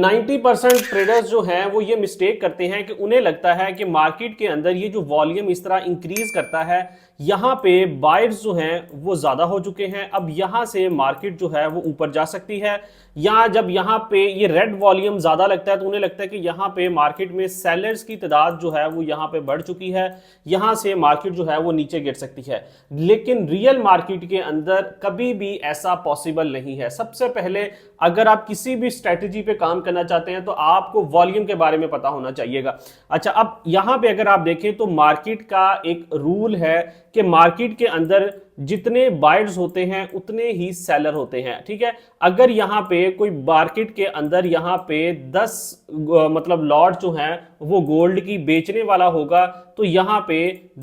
90% traders जो हैं वो ये मिस्टेक करते हैं कि उन्हें लगता है कि मार्केट के अंदर ये जो वॉल्यूम इस तरह इंक्रीज करता है, यहाँ पे बायर्स जो हैं वो ज्यादा हो चुके हैं, अब यहाँ से मार्केट जो है वो ऊपर जा सकती है। या जब यहाँ पे ये रेड वॉल्यूम ज्यादा लगता है तो उन्हें लगता है कि यहाँ पे मार्केट में सेलर्स की तादाद जो है वो यहाँ पे बढ़ चुकी है, यहाँ से मार्केट जो है वो नीचे गिर सकती है। लेकिन रियल मार्केट के अंदर कभी भी ऐसा पॉसिबल नहीं है। सबसे पहले अगर आप किसी भी स्ट्रेटेजी पे काम करना चाहते हैं तो आपको वॉल्यूम के बारे में पता होना चाहिएगा। अच्छा, अब यहां पे अगर आप देखें तो मार्केट का एक रूल है कि मार्केट के अंदर जितने बायर्स होते हैं उतने ही सेलर होते हैं, ठीक है। अगर यहां पे कोई मार्केट के अंदर यहां पे 10 मतलब लॉट जो हैं वो गोल्ड की बेचने वाला होगा तो यहां पे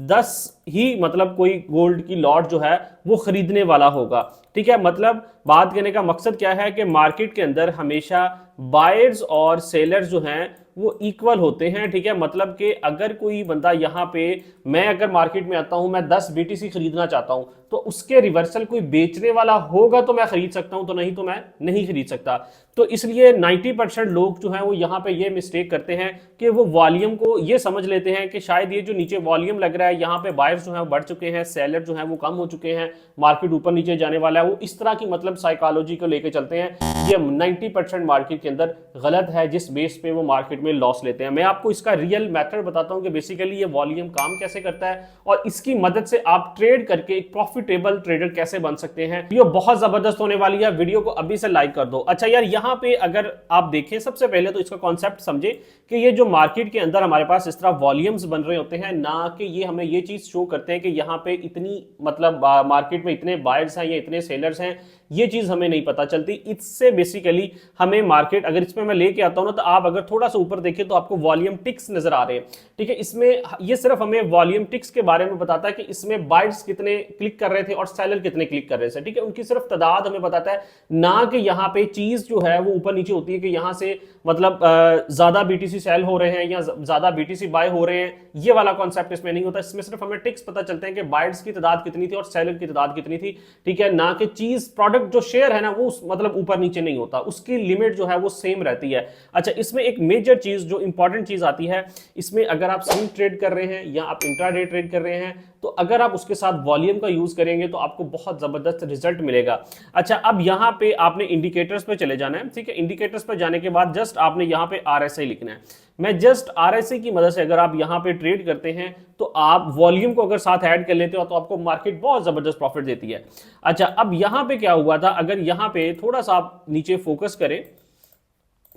10 ही मतलब कोई गोल्ड की लॉट जो है वो खरीदने वाला होगा, ठीक है। मतलब बात करने का मकसद क्या है कि मार्केट के अंदर हमेशा बायर्स और सेलर्स जो हैं वो इक्वल होते हैं, ठीक है। मतलब कि अगर कोई बंदा यहाँ पे, मैं अगर मार्केट में आता हूं, मैं 10 बीटीसी खरीदना चाहता हूं तो उसके रिवर्सल कोई बेचने वाला होगा तो मैं खरीद सकता हूं, तो नहीं तो मैं नहीं खरीद सकता। तो इसलिए 90% लोग जो हैं वो यहाँ पे ये मिस्टेक करते हैं कि वो वॉल्यूम को ये समझ लेते हैं कि शायद ये जो नीचे वॉल्यूम लग रहा है यहाँ पे बायर्स जो है बढ़ चुके हैं, सेलर जो है वो कम हो चुके हैं, मार्केट ऊपर नीचे जाने वाला है। वो इस तरह की मतलब साइकोलॉजी को लेके चलते हैं। ये 90% मार्केट के अंदर गलत है, जिस बेस पे वो मार्केट में लॉस लेते हैं। मैं आपको इसका रियल मेथड बताता हूं कि बेसिकली ये वॉल्यूम काम कैसे करता है और इसकी मदद से आप ट्रेड करके एक प्रॉफिटेबल ट्रेडर कैसे बन सकते हैं। वीडियो बहुत जबरदस्त होने वाली है, वीडियो को अभी से लाइक कर दो। अच्छा यार, यहाँ पे अगर आप देखें सबसे पहले तो इसका कॉन्सेप्ट समझे कि ये जो मार्केट के अंदर हमारे पास इस तरह वॉल्यूम्स बन रहे होते हैं ना, कि ये हमें ये चीज शो करते हैं कि यहाँ पे इतनी मतलब मार्केट में इतने बायर्स हैं या इतने सेलर्स हैं, ये चीज हमें नहीं पता चलती। इससे बेसिकली हमें मार्केट, अगर इसमें मैं लेके आता हूं ना तो आप अगर थोड़ा सा ऊपर देखें तो आपको वॉल्यूम टिक्स नजर आ रहे हैं, ठीक है। इसमें ये सिर्फ हमें वॉल्यूम टिक्स के बारे में बताता है कि इसमें बायर्स कितने क्लिक कर रहे थे और सेलर कितने क्लिक कर रहे थे, ठीक है। उनकी सिर्फ तादाद हमें बताता है, ना कि यहाँ पे चीज जो है वो ऊपर नीचे होती है कि यहाँ से मतलब ज्यादा बीटीसी सेल हो रहे हैं या ज्यादा बीटीसी बाय हो रहे हैं। ये वाला कॉन्सेप्ट इसमें नहीं होता। इसमें सिर्फ हमें टिक्स पता चलते हैं कि बायर्स की तादाद कितनी थी और सेलर की तादाद कितनी थी, ठीक है। ना कि चीज प्रोडक्ट जो शेयर है ना वो मतलब ऊपर नीचे नहीं होता, उसकी लिमिट जो है वो सेम रहती है। अच्छा, इसमें एक मेजर चीज जो इंपॉर्टेंट चीज आती है, इसमें अगर आप स्विंग ट्रेड कर रहे हैं या आप इंट्राडे ट्रेड कर रहे हैं तो अगर आप उसके साथ वॉल्यूम का यूज करेंगे तो आपको बहुत जबरदस्त रिजल्ट मिलेगा। अच्छा, अब यहां पे आपने इंडिकेटर्स पे चले जाना है, ठीक है। इंडिकेटर्स पे जाने के बाद जस्ट आपने यहां पे आरएसआई लिखना है। मैं जस्ट आरएसआई की मदद से अगर आप यहां पे ट्रेड करते हैं तो आप वॉल्यूम को अगर साथ ऐड कर लेते हो तो आपको मार्केट बहुत जबरदस्त प्रॉफिट देती है। अच्छा, अब यहां पे क्या हुआ था, अगर यहां पे थोड़ा सा आप नीचे फोकस करें,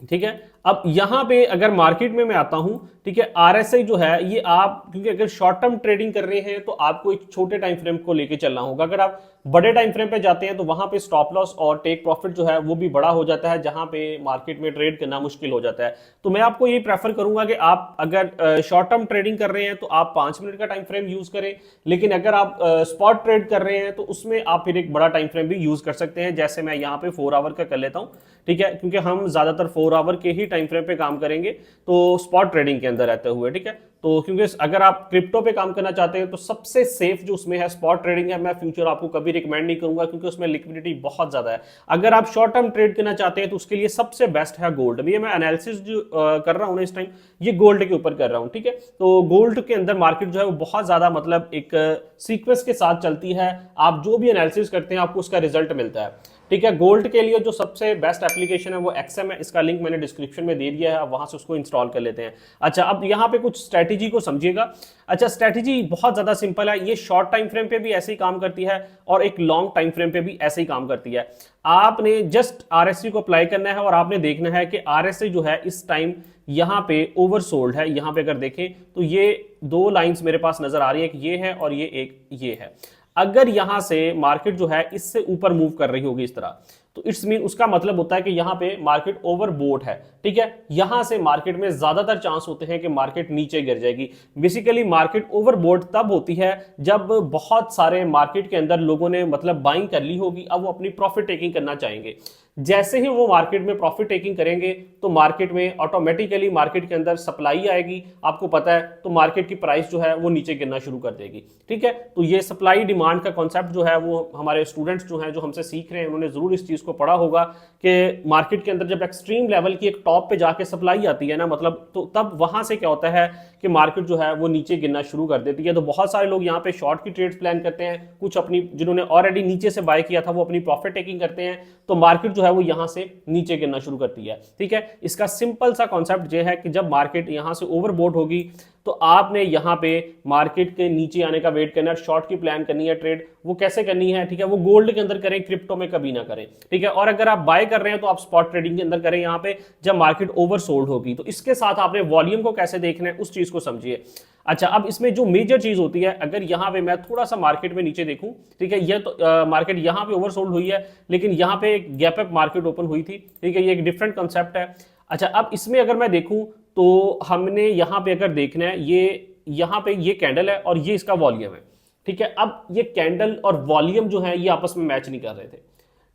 ठीक है। अब यहां पे अगर मार्केट में मैं आता हूं, ठीक है, आरएसआई जो है ये आप, क्योंकि अगर शॉर्ट टर्म ट्रेडिंग कर रहे हैं तो आपको एक छोटे टाइम फ्रेम को लेके चलना होगा। अगर आप बड़े टाइम फ्रेम पे जाते हैं तो वहां पे स्टॉप लॉस और टेक प्रॉफिट जो है वो भी बड़ा हो जाता है, जहां पे मार्केट में ट्रेड करना मुश्किल हो जाता है। तो मैं आपको ये प्रेफर करूंगा कि आप अगर शॉर्ट टर्म ट्रेडिंग कर रहे हैं तो आप 5 मिनट का टाइम फ्रेम यूज करें, लेकिन अगर आप स्पॉट ट्रेड कर रहे हैं तो उसमें आप फिर एक बड़ा टाइम फ्रेम भी यूज कर सकते हैं। जैसे मैं यहाँ पे 4 आवर का कर लेता हूं, ठीक है, क्योंकि हम ज्यादातर 4 आवर के ही टाइम फ्रेम पे काम करेंगे तो स्पॉट ट्रेडिंग के अंदर रहते हुए, ठीक है। तो क्योंकि अगर आप क्रिप्टो पे काम करना चाहते हैं तो सबसे सेफ जो उसमें है स्पॉट ट्रेडिंग है। मैं फ्यूचर आपको कभी रिकमेंड नहीं करूंगा क्योंकि उसमें लिक्विडिटी बहुत ज्यादा है। अगर आप शॉर्ट टर्म ट्रेड करना चाहते हैं तो उसके लिए सबसे बेस्ट है गोल्ड। अभी मैं एनालिसिस जो कर रहा हूं ना इस टाइम, ये गोल्ड के ऊपर कर रहा हूं, ठीक है। तो गोल्ड के अंदर मार्केट जो है वो बहुत ज्यादा मतलब एक सीक्वेंस के साथ चलती है। आप जो भी एनालिसिस करते हैं आपको उसका रिजल्ट मिलता है, ठीक है। गोल्ड के लिए जो सबसे बेस्ट एप्लीकेशन है वो एक्सएम है, इसका लिंक मैंने डिस्क्रिप्शन में दे दिया है, आप वहां से उसको इंस्टॉल कर लेते हैं। अच्छा, अब यहाँ पे कुछ स्ट्रेटेजी को समझिएगा। अच्छा, स्ट्रेटेजी बहुत ज्यादा सिंपल है, ये शॉर्ट टाइम फ्रेम पे भी ऐसे ही काम करती है और एक लॉन्ग टाइम फ्रेम पे भी ऐसे ही काम करती है। आपने जस्ट आरएसआई को अप्लाई करना है और आपने देखना है कि आरएसआई जो है इस टाइम यहाँ पे ओवरसोल्ड है। यहाँ पे अगर देखें तो ये 2 लाइंस मेरे पास नजर आ रही है, एक ये है और ये एक ये है। अगर यहां से मार्केट जो है इससे ऊपर मूव कर रही होगी इस तरह, तो इट्स मीन उसका मतलब होता है कि यहां पे मार्केट ओवरबोट है, ठीक है। यहां से मार्केट में ज्यादातर चांस होते हैं कि मार्केट नीचे गिर जाएगी। बेसिकली मार्केट ओवरबोट तब होती है जब बहुत सारे मार्केट के अंदर लोगों ने मतलब बाइंग कर ली होगी, अब वो अपनी प्रॉफिट टेकिंग करना चाहेंगे। जैसे ही वो मार्केट में प्रॉफिट टेकिंग करेंगे तो मार्केट में ऑटोमेटिकली मार्केट के अंदर सप्लाई आएगी, आपको पता है, तो मार्केट की प्राइस जो है वो नीचे गिरना शुरू कर देगी। ठीक है, तो ये सप्लाई डिमांड का कॉन्सेप्ट जो है वो हमारे स्टूडेंट्स जो हैं जो हमसे सीख रहे हैं उन्होंने जरूर इस चीज को पढ़ा होगा कि मार्केट के अंदर जब एक्सट्रीम लेवल की एक टॉप पे जाके सप्लाई आती है ना, मतलब तो तब वहां से क्या होता है कि मार्केट जो है वो नीचे गिरना शुरू कर देती है। तो बहुत सारे लोग यहाँ पे शॉर्ट की ट्रेड्स प्लान करते हैं, कुछ अपनी जिन्होंने ऑलरेडी नीचे से बाय किया था वो अपनी प्रॉफिट टेकिंग करते हैं, तो मार्केट जो है वो यहाँ से नीचे गिरना शुरू करती है। ठीक है, इसका सिंपल सा कॉन्सेप्ट ये है कि जब मार्केट यहाँ से ओवरबोट होगी तो आपने यहाँ पे मार्केट के नीचे आने का वेट करना है, शॉर्ट की प्लान करनी है ट्रेड, वो कैसे करनी है, ठीक है, वो गोल्ड के अंदर करें, क्रिप्टो में कभी ना करें। ठीक है, और अगर आप बाय कर रहे हैं तो आप स्पॉट ट्रेडिंग के अंदर करें यहाँ पे जब मार्केट ओवरसोल्ड होगी। तो इसके साथ आपने वॉल्यूम को कैसे देखना है उस चीज को समझिए। अच्छा, अब इसमें जो मेजर चीज होती है, अगर यहाँ पे मैं थोड़ा सा मार्केट में नीचे देखूं, ठीक है, ये तो मार्केट यहाँ पे ओवरसोल्ड हुई है लेकिन यहाँ पे एक गैप अप मार्केट ओपन हुई थी। ठीक है, ये एक डिफरेंट कंसेप्ट है। अच्छा, अब इसमें अगर मैं देखूं तो हमने यहाँ पे अगर देखना है, ये यहाँ पे ये कैंडल है और ये इसका वॉल्यूम है। ठीक है, अब ये कैंडल और वॉल्यूम जो है ये आपस में मैच नहीं कर रहे थे।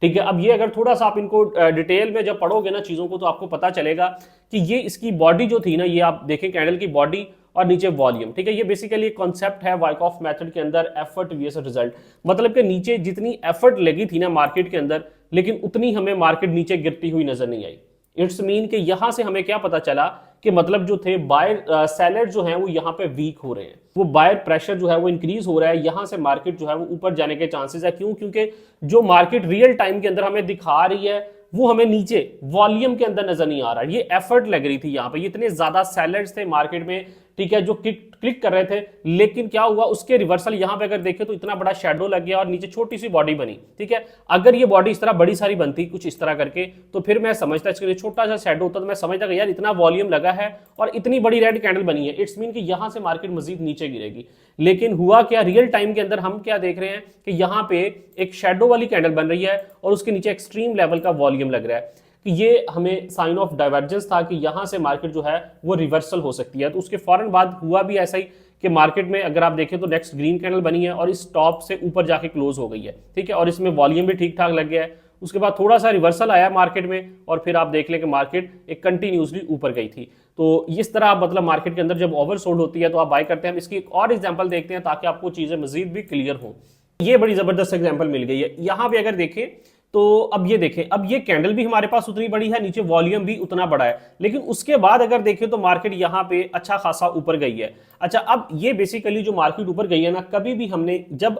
ठीक है, अब ये अगर थोड़ा सा आप इनको डिटेल में जब पढ़ोगे ना चीजों को तो आपको पता चलेगा कि ये इसकी बॉडी जो थी ना, ये आप देखें कैंडल की बॉडी और नीचे वॉल्यूम। ठीक है, ये बेसिकली एक कॉन्सेप्ट है वाइकॉफ मेथड के अंदर, एफर्ट वीएस रिजल्ट, मतलब कि नीचे जितनी एफर्ट लगी थी ना मार्केट के अंदर, लेकिन उतनी हमें मार्केट नीचे गिरती हुई नजर नहीं आई। इट्स मीन कि यहां से हमें क्या पता चला कि मतलब जो थे बायर सेलर जो हैं वो यहाँ पे वीक हो रहे हैं, वो बायर प्रेशर जो है वो इंक्रीज हो रहा है, यहां से मार्केट जो है वो ऊपर जाने के चांसेस है। क्यों? क्योंकि जो मार्केट रियल टाइम के अंदर हमें दिखा रही है वो हमें नीचे वॉल्यूम के अंदर नजर नहीं आ रहा है। ये एफर्ट लग रही थी यहाँ पे, इतने ज्यादा सेलर्स थे मार्केट में, ठीक है, जो क्लिक कर रहे थे, लेकिन क्या हुआ उसके रिवर्सल यहाँ पे अगर देखें तो इतना बड़ा शेडो लग गया और नीचे छोटी सी बॉडी बनी। ठीक है, अगर ये बॉडी इस तरह बड़ी सारी बनती कुछ इस तरह करके तो फिर मैं समझता इसके लिए छोटा सा शेडो होता तो मैं समझता कि यार इतना वॉल्यूम लगा है और इतनी बड़ी रेड कैंडल बनी है, इट्स मीन कि यहां से मार्केट मजीद नीचे गिरेगी। लेकिन हुआ क्या, रियल टाइम के अंदर हम क्या देख रहे हैं कि यहां पे एक शेडो वाली कैंडल बन रही है और उसके नीचे एक्सट्रीम लेवल का वॉल्यूम लग रहा है कि ये हमें साइन ऑफ डाइवर्जेंस था कि यहां से मार्केट जो है वो रिवर्सल हो सकती है। तो उसके फौरन बाद हुआ भी ऐसा ही कि मार्केट में अगर आप देखें तो नेक्स्ट ग्रीन कैंडल बनी है और इस टॉप से ऊपर जाके क्लोज हो गई है। ठीक है, और इसमें वॉल्यूम भी ठीक ठाक लग गया है। उसके बाद थोड़ा सा रिवर्सल आया मार्केट में और फिर आप देख लें कि मार्केट एक कंटिन्यूसली ऊपर गई थी। तो इस तरह आप मतलब मार्केट के अंदर जब ओवरसोल्ड होती है तो आप बाय करते हैं। इसकी एक और एग्जांपल देखते हैं ताकि आपको चीजें मजीद भी क्लियर हो। ये बड़ी जबरदस्त एग्जांपल मिल गई है यहां पे, अगर देखें तो अब ये देखें, अब ये कैंडल भी हमारे पास उतनी बड़ी है, नीचे वॉल्यूम भी उतना बड़ा है, लेकिन उसके बाद अगर देखें तो मार्केट यहां पे अच्छा खासा ऊपर गई है। अच्छा, अब ये बेसिकली जो मार्केट ऊपर गई है ना, कभी भी हमने जब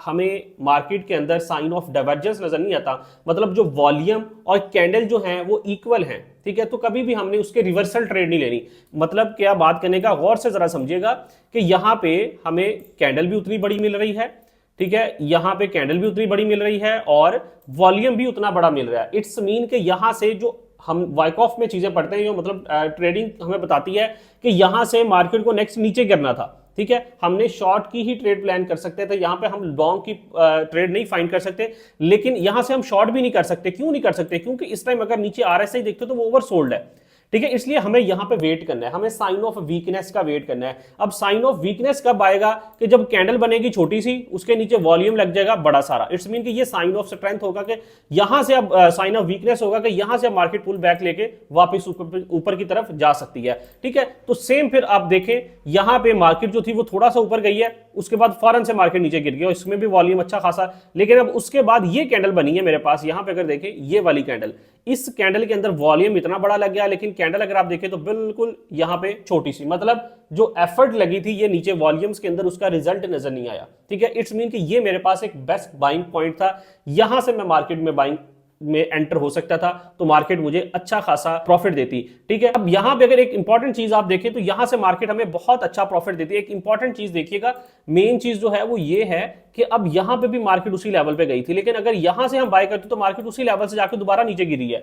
हमें मार्केट के अंदर साइन ऑफ डाइवर्जेंस नजर नहीं आता, मतलब जो वॉल्यूम और कैंडल जो है वो इक्वल हैं, ठीक है, तो कभी भी हमने उसके रिवर्सल ट्रेड नहीं लेनी। मतलब क्या बात करने का, गौर से जरा समझिएगा कि यहां पे हमें कैंडल भी उतनी बड़ी मिल रही है, ठीक है, यहां पे कैंडल भी उतनी बड़ी मिल रही है और वॉल्यूम भी उतना बड़ा मिल रहा है। इट्स मीन कि यहां से जो हम वाइकॉफ में चीजें पढ़ते हैं, जो मतलब ट्रेडिंग हमें बताती है कि यहां से मार्केट को नेक्स्ट नीचे गिरना था। ठीक है, हमने शॉर्ट की ही ट्रेड प्लान कर सकते थे, यहां पे हम लॉन्ग की ट्रेड नहीं फाइंड कर सकते, लेकिन यहां से हम शॉर्ट भी नहीं कर सकते। क्यों नहीं कर सकते? क्योंकि इस टाइम अगर नीचे आरएसआई देखते हो तो वो ओवरसोल्ड है। ठीक है, इसलिए हमें यहां पे वेट करना है, हमें साइन ऑफ वीकनेस का वेट करना है। अब साइन ऑफ वीकनेस कब आएगा कि जब कैंडल बनेगी छोटी सी, उसके नीचे वॉल्यूम लग जाएगा बड़ा सारा। इट्स मीन कि ये साइन ऑफ स्ट्रेंथ होगा कि यहां से अब साइन ऑफ वीकनेस होगा कि यहां से अब मार्केट पुल बैक लेके वापस ऊपर की तरफ जा सकती है। ठीक है, तो सेम फिर आप देखें यहां पे मार्केट जो थी वो थोड़ा सा ऊपर गई है, उसके बाद फौरन से मार्केट नीचे गिर गया, इसमें भी वॉल्यूम अच्छा खासा, लेकिन अब उसके बाद ये कैंडल बनी है मेरे पास, यहां पे अगर देखें ये वाली कैंडल, इस कैंडल के अंदर वॉल्यूम इतना बड़ा लग गया, लेकिन कैंडल अगर आप देखें तो बिल्कुल यहां पे छोटी सी, मतलब जो एफर्ट लगी थी ये नीचे वॉल्यूम्स के अंदर उसका रिजल्ट नजर नहीं आया। ठीक है, इट्स मीन कि ये मेरे पास एक बेस्ट बाइंग पॉइंट था, यहां से मैं मार्केट में बाइंग में एंटर हो सकता था तो मार्केट मुझे अच्छा खासा प्रॉफिट देती। ठीक है, अब यहां पे अगर एक इंपॉर्टेंट चीज आप देखें तो यहां से मार्केट हमें बहुत अच्छा प्रॉफिट देती है। एक इंपॉर्टेंट चीज देखिएगा, मेन चीज जो है वो ये है कि अब यहां पे भी मार्केट उसी लेवल पे गई थी, लेकिन अगर यहां से हम बाय करते तो मार्केट उसी लेवल से जाकर दोबारा नीचे गिरी है।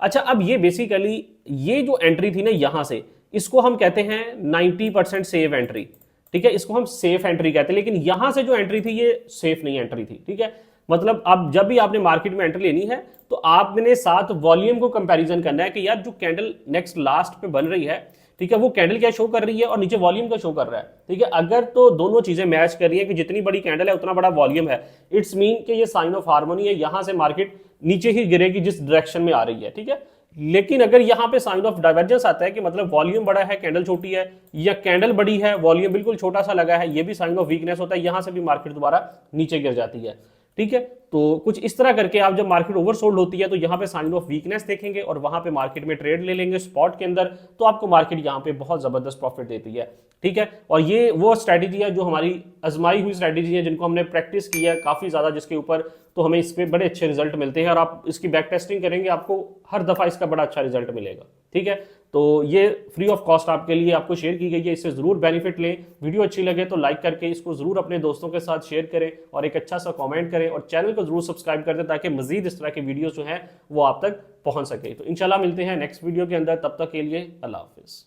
अच्छा, अब ये बेसिकली ये जो एंट्री थी ना यहां से, इसको हम कहते हैं 90% सेफ एंट्री। ठीक है, इसको हम सेफ एंट्री कहते हैं, लेकिन यहां से जो एंट्री थी ये सेफ नहीं एंट्री थी। ठीक है, मतलब अब जब भी आपने मार्केट में एंट्री लेनी है तो आपने साथ वॉल्यूम को कंपैरिजन करना है कि यार जो कैंडल नेक्स्ट लास्ट पे बन रही है, ठीक है, वो कैंडल क्या शो कर रही है और नीचे वॉल्यूम क्या शो कर रहा है। ठीक है, अगर तो दोनों चीजें मैच कर रही है कि जितनी बड़ी कैंडल है उतना बड़ा वॉल्यूम है, इट्स मीन कि ये साइन ऑफ हार्मोनी है, यहां से मार्केट नीचे ही गिरेगी जिस डायरेक्शन में आ रही है, ठीक है। लेकिन अगर यहां पे साइन ऑफ डाइवर्जेंस आता है कि मतलब वॉल्यूम बड़ा है कैंडल छोटी है, या कैंडल बड़ी है वॉल्यूम बिल्कुल छोटा सा लगा है, ये भी साइन ऑफ वीकनेस होता है, यहां से भी मार्केट दोबारा नीचे गिर जाती है, ठीक है। तो कुछ इस तरह करके आप जब मार्केट ओवरसोल्ड होती है तो यहां पे साइन ऑफ वीकनेस देखेंगे और वहां पे मार्केट में ट्रेड ले लेंगे स्पॉट के अंदर, तो आपको मार्केट यहां पे बहुत जबरदस्त प्रॉफिट देती है, ठीक है। और ये वो स्ट्रैटेजी है जो हमारी आजमाई हुई स्ट्रैटेजी है, जिनको हमने प्रैक्टिस किया है काफी ज्यादा, जिसके ऊपर तो हमें इस पे बड़े अच्छे रिजल्ट मिलते हैं, और आप इसकी बैक टेस्टिंग करेंगे आपको हर दफा इसका बड़ा अच्छा रिजल्ट मिलेगा, ठीक है। तो ये फ्री ऑफ कॉस्ट आपके लिए आपको शेयर की गई है, इससे जरूर बेनिफिट लें। वीडियो अच्छी लगे तो लाइक करके इसको जरूर अपने दोस्तों के साथ शेयर करें और एक अच्छा सा कमेंट करें, और चैनल को जरूर सब्सक्राइब कर दें ताकि मजीद इस तरह के वीडियो जो हैं वो आप तक पहुंच सके। तो इंशाल्लाह मिलते हैं नेक्स्ट वीडियो के अंदर, तब तक के लिए अल्लाह हाफिज़।